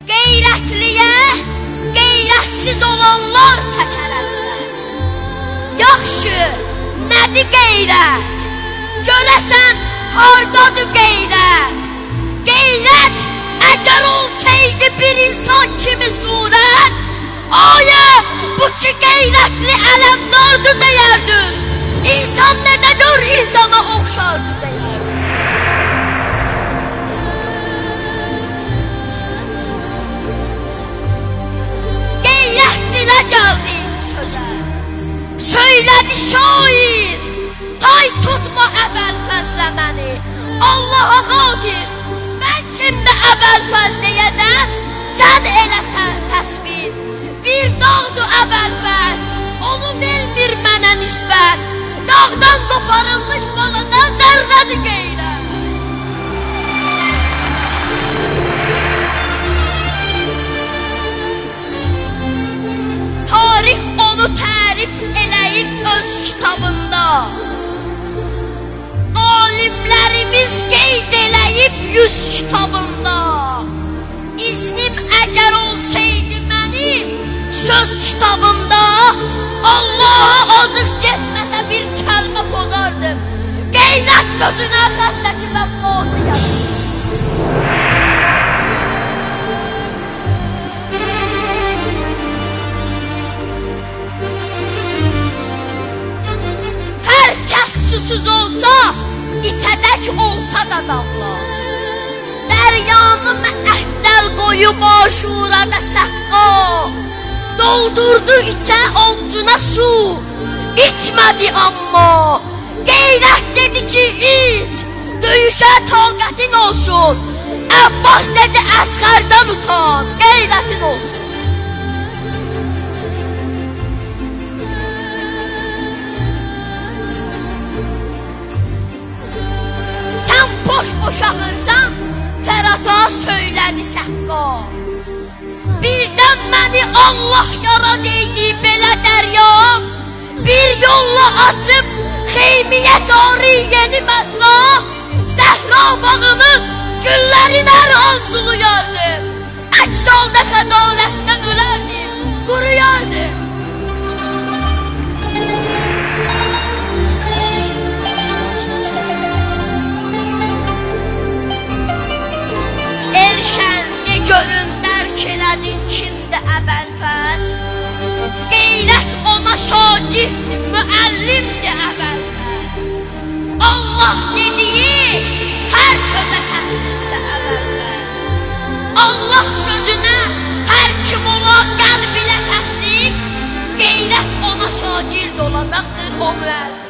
Qeyrətliyə qeyrətsiz olanlar çəkər əzbər. Yaxşı, nədir qeyrət? Görəsən, hardadır qeyrət? Qeyrət, əgər olsaydı bir insan kimi surət, ayə, bu ki qeyrətli ələmdardır deyərdiniz. İnsan nədə gör insana oxşardı deyər. Qeyrət dilə gəldi sözə, söylədi şair, tay tutma əvvəl fəzlə məni. Allaha xatir, mən kimdə əvvəl fəzləyəcəm, sən eləsən təsbir. Bir dağdır əvvəl fəz, onu vermir mənə nisbət. Dağdan qoparılmış baladan zərrədir qeyrət. Tarix onu tərif eləyib öz kitabında. Alimlərimiz qeyd eləyib 100 kitabında. İznim əgər olsaydı mənim söz kitabımda, Allaha acıq getməsə bir kəlmə pozardım. Qeyrət sözünə xəttəki və qasiyəm. Hər kəs susuz olsa, içəcək olsa da damla. Dəryanı məəhdəl qoyub aşurada səqqa, doldurdu içə ovcuna su, içmədi amma. Qeyrət dedi ki iç, döyüşə taqətin olsun. Əbbas dedi əsğərdən utan, qeyrətin olsun. Sən boş-boş axırsan, Fərata söylədi səqqa. Birdən məni Allah yarad eydi belə dərya, bir yolla açıb xeymiyə sarı yeni məcra. Zəhra bağımın güllərin hər an sulayardım, əks halda xəcalətdən ölərdim, quruyardım. Elşəndi görün elədin kimdə əvvəlfəz. Qeyrət ona şagirdir, müəllimdir əvvəlfəz. Allah dediyi hər sözə təslimdir əvvəlfəz. Allah sözünə hər kim ola qəlb ilə təslim, qeyrət ona şagird olacaqdır o müəllim.